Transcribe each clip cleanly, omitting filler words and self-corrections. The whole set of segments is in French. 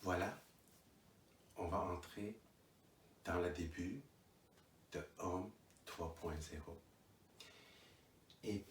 Voilà, on va entrer dans le début de Homme 3.0. Et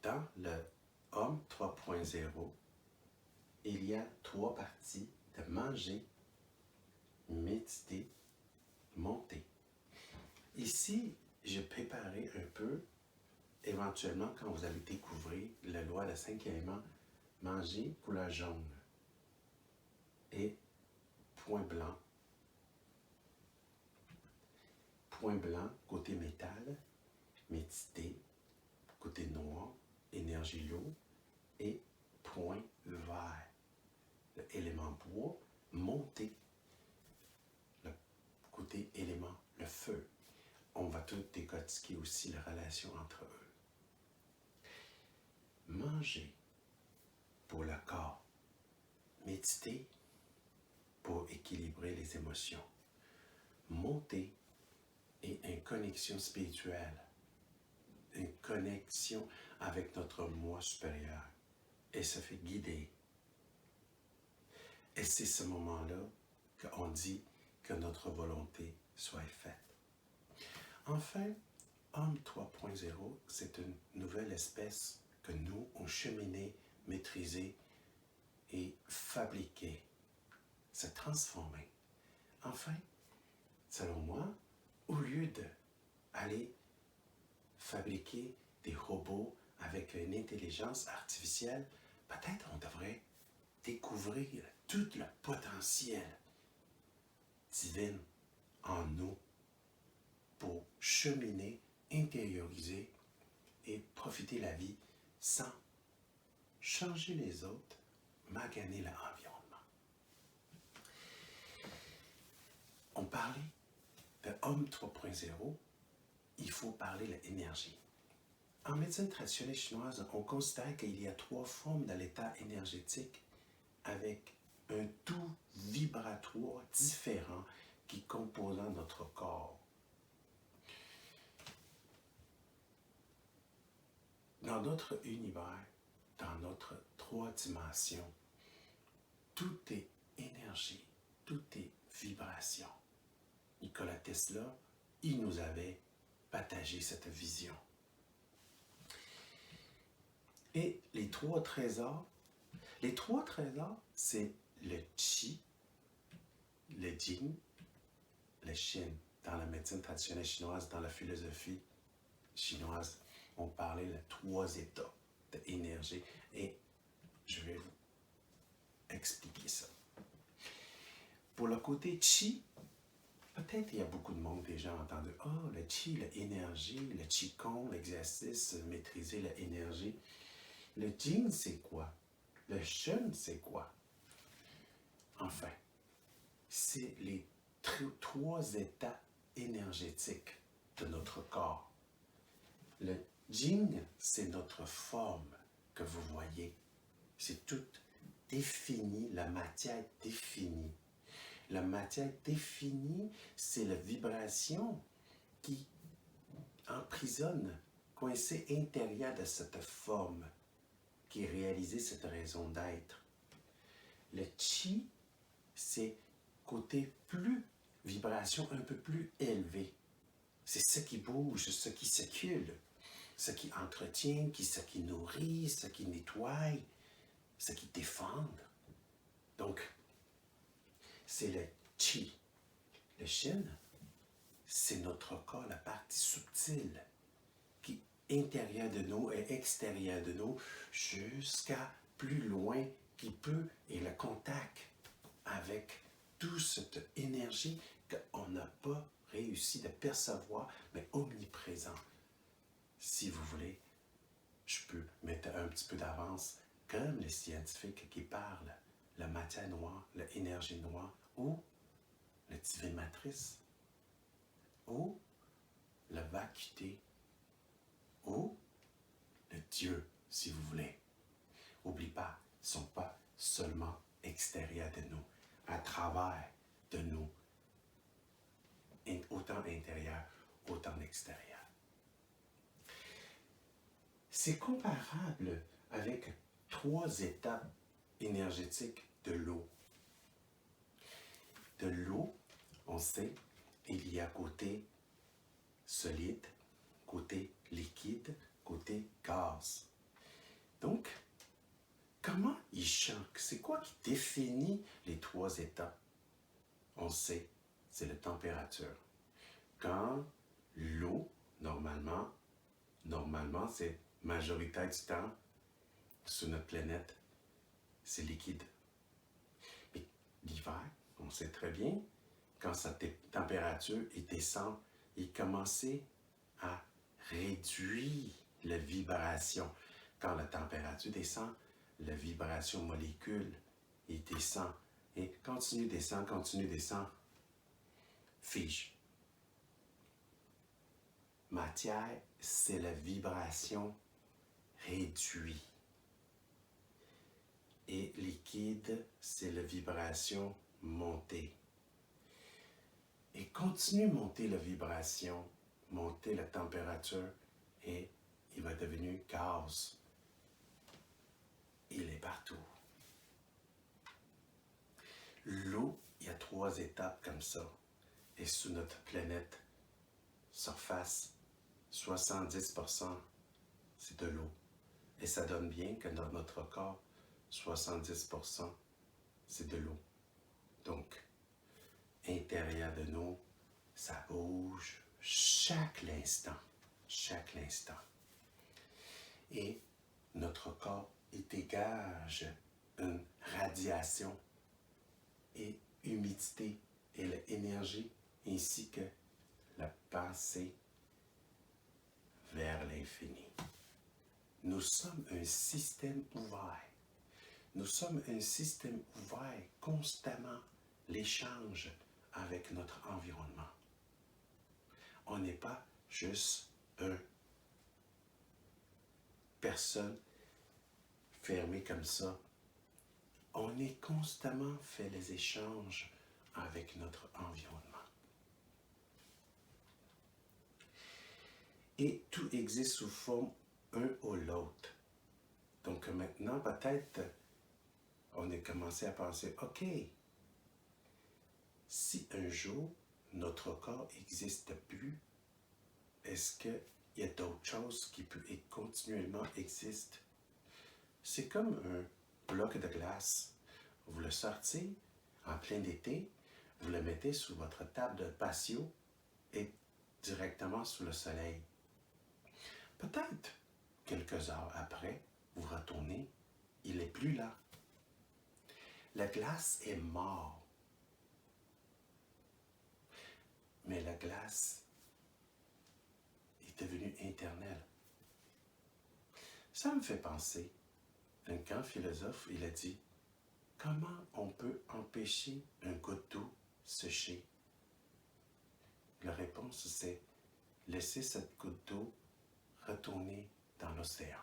dans le Homme 3.0, il y a 3 parties de manger, méditer, monter. Ici, j'ai préparé un peu, éventuellement, quand vous allez découvrir la loi de 5 éléments, manger couleur jaune et point blanc côté métal, méditer côté noir, énergie l'eau et point vert, l'élément bois, monter le côté élément, le feu. On va tout décortiquer aussi la relation entre eux. Manger pour le corps, méditer pour équilibrer les émotions, monter et une connexion spirituelle, une connexion avec notre moi supérieur et se fait guider. Et c'est ce moment-là qu'on dit que notre volonté soit faite. Enfin, Homme 3.0, c'est une nouvelle espèce que nous, on cheminait, maîtrisé et fabriqué, se transformer. Enfin, selon moi, au lieu d'aller fabriquer des robots avec une intelligence artificielle, peut-être on devrait découvrir tout le potentiel divin en nous pour cheminer, intérioriser et profiter de la vie sans changer les autres, maganer l'environnement. On parlait de Homme 3.0, il faut parler de l'énergie. En médecine traditionnelle chinoise, on considère qu'il y a 3 formes de l'état énergétique avec un tout vibratoire différent qui compose notre corps. Dans notre univers, dans notre 3 dimensions, tout est énergie, tout est vibration. Nikola Tesla, il nous avait partagé cette vision. Et les 3 trésors, c'est le Qi, le Jing, le Shin. Dans la médecine traditionnelle chinoise, dans la philosophie chinoise, on parlait de 3 états d'énergie et je vais vous expliquer ça. Pour le côté Qi, peut-être il y a beaucoup de monde déjà entendu « Ah, le Qi, l'énergie, le Qigong, l'exercice, maîtriser l'énergie. » Le Jing, c'est quoi? Le Shen, c'est quoi? Enfin, c'est les 3 états énergétiques de notre corps. Le Jing, c'est notre forme que vous voyez. C'est tout défini, la matière définie. La matière définie, c'est la vibration qui emprisonne, coincée intérieure de cette forme qui réalise cette raison d'être. Le Qi, c'est côté plus, vibration un peu plus élevée. C'est ce qui bouge, ce qui circule, ce qui entretient, ce qui nourrit, ce qui nettoie, ce qui défend. Donc, c'est le Qi. Le Shin, c'est notre corps, la partie subtile, qui est intérieure de nous et extérieure de nous, jusqu'à plus loin qui peut, et le contact avec toute cette énergie qu'on n'a pas réussi à percevoir, mais omniprésent. Si vous voulez, je peux mettre un petit peu d'avance, comme les scientifiques qui parlent, la matière noire, l'énergie noire, ou la divine matrice, ou la vacuité, ou le Dieu, si vous voulez. N'oublie pas, ils ne sont pas seulement extérieurs de nous, à travers de nous, autant intérieur, autant extérieur. C'est comparable avec 3 étapes énergétiques de l'eau. de l'eau, on sait, il y a côté solide, côté liquide, côté gaz. Donc, comment il change? C'est quoi qui définit les trois états? On sait, c'est la température. Quand l'eau, normalement, c'est majoritaire du temps, sur notre planète, c'est liquide. Mais l'hiver, on sait très bien, quand sa température descend, il commence à réduire la vibration. Quand la température descend, la vibration molécule, il descend. Et continue, descend, fige. Matière, c'est la vibration réduite. Et liquide, c'est la vibration montée. Et continue de monter la vibration, monter la température, et il va devenir gaz. Il est partout. L'eau, il y a 3 étapes comme ça. Et sur notre planète, surface, 70%, c'est de l'eau. Et ça donne bien que dans notre corps, 70%, c'est de l'eau. Donc, intérieur de nous, ça bouge chaque instant. Et notre corps, il dégage une radiation et humidité et l'énergie ainsi que la pensée vers l'infini. Nous sommes un système ouvert. Nous sommes un système ouvert constamment l'échange avec notre environnement. On n'est pas juste une personne fermée comme ça. On est constamment fait les échanges avec notre environnement. Et tout existe sous forme un ou l'autre. Donc maintenant, peut-être, on a commencé à penser, OK, si un jour, notre corps n'existe plus, est-ce qu'il y a d'autres choses qui peuvent continuellement exister? C'est comme un bloc de glace. Vous le sortez en plein été, vous le mettez sous votre table de patio et directement sous le soleil. Peut-être, quelques heures après, vous retournez, il n'est plus là. La glace est morte. Mais la glace est devenue éternelle. Ça me fait penser, un grand philosophe, il a dit, comment on peut empêcher un goutte d'eau sécher? La réponse, c'est laisser cette goutte d'eau retourner dans l'océan.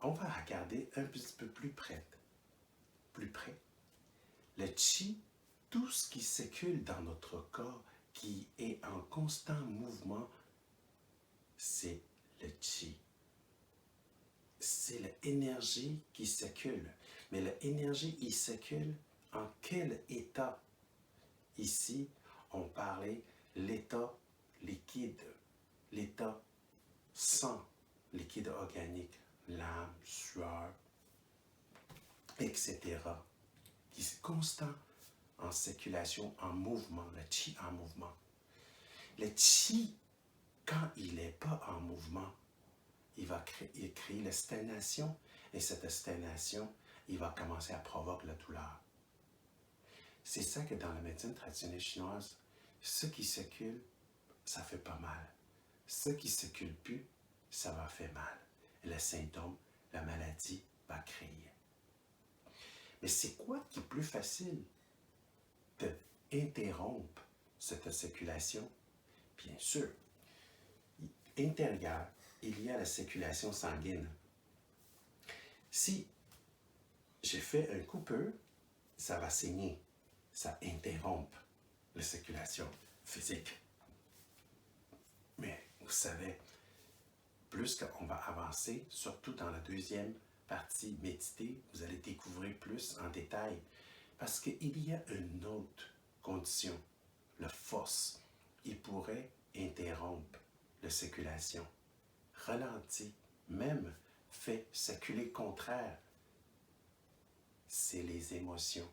On va regarder un petit peu plus près. Le chi, tout ce qui circule dans notre corps, qui est en constant mouvement, c'est le chi. C'est l'énergie qui circule. Mais l'énergie, il circule en quel état? Ici, on parlait l'état liquide, l'état sang, liquide organique, l'âme, sueur, etc. Qui est constant en circulation, en mouvement, le chi en mouvement. Le chi, quand il n'est pas en mouvement, il va créer la stagnation, et cette stagnation, il va commencer à provoquer la douleur. C'est ça que dans la médecine traditionnelle chinoise, ce qui circule, ça fait pas mal. Ce qui ne circule plus, ça va faire mal. Et le symptôme, la maladie va créer. Mais c'est quoi qui est plus facile d'interrompre cette circulation? Bien sûr, intérieur, il y a la circulation sanguine. Si j'ai fait un coupeur, ça va saigner. Ça interrompt la circulation physique. Mais vous savez, plus qu'on va avancer, surtout dans la deuxième partie, méditer, vous allez découvrir plus en détail. Parce qu'il y a une autre condition, la force. Il pourrait interrompre la circulation, ralentir, même fait circuler contraire. C'est les émotions.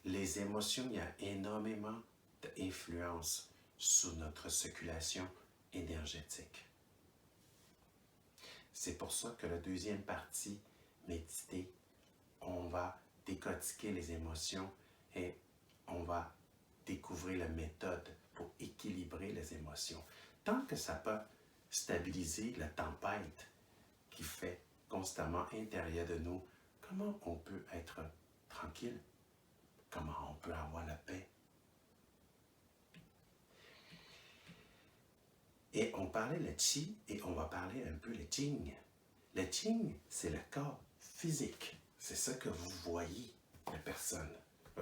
Les émotions, il y a énormément d'influence sur notre circulation énergétique. C'est pour ça que la deuxième partie, méditer, on va décortiquer les émotions et on va découvrir la méthode pour équilibrer les émotions. Tant que ça peut stabiliser la tempête qui fait constamment à l'intérieur de nous, comment on peut être tranquille? Comment on peut avoir la paix? Et on parlait le Qi et on va parler un peu le Jing. Le Jing, c'est le corps physique. C'est ça que vous voyez, la personne,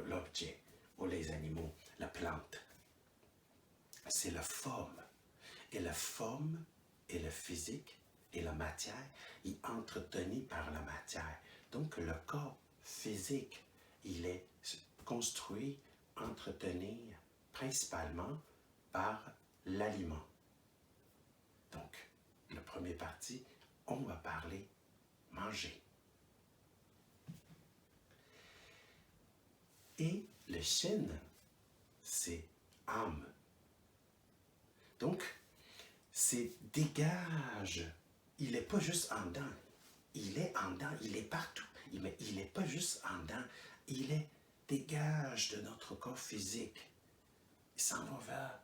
l'objet, ou les animaux, la plante. C'est la forme. Et la forme et le physique et la matière est entretenu par la matière. Donc le corps physique, il est construit, entretenu principalement par l'aliment. Donc, la première partie, on va parler manger. Et le Shen, c'est âme. Donc, c'est dégage. Il n'est pas juste en dedans. Il est en dedans, il est partout. Mais il n'est pas juste en dedans. Il est dégage de notre corps physique. Il s'en va vers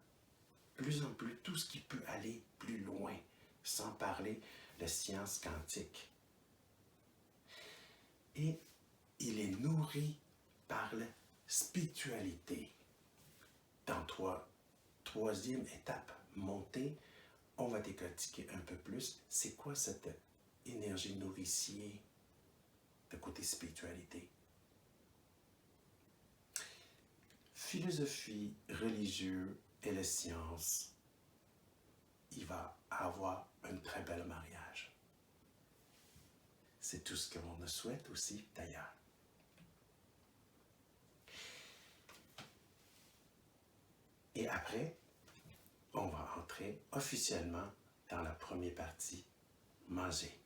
plus en plus tout ce qui peut aller plus loin, sans parler de sciences quantiques. Et il est nourri par la spiritualité. Dans troisième étape, monter, on va décortiquer un peu plus. C'est quoi cette énergie nourricière de côté spiritualité? Philosophie, religieux et les sciences, il va avoir un très bel mariage. C'est tout ce que l'on nous souhaite aussi, d'ailleurs. Et après, on va entrer officiellement dans la première partie, manger.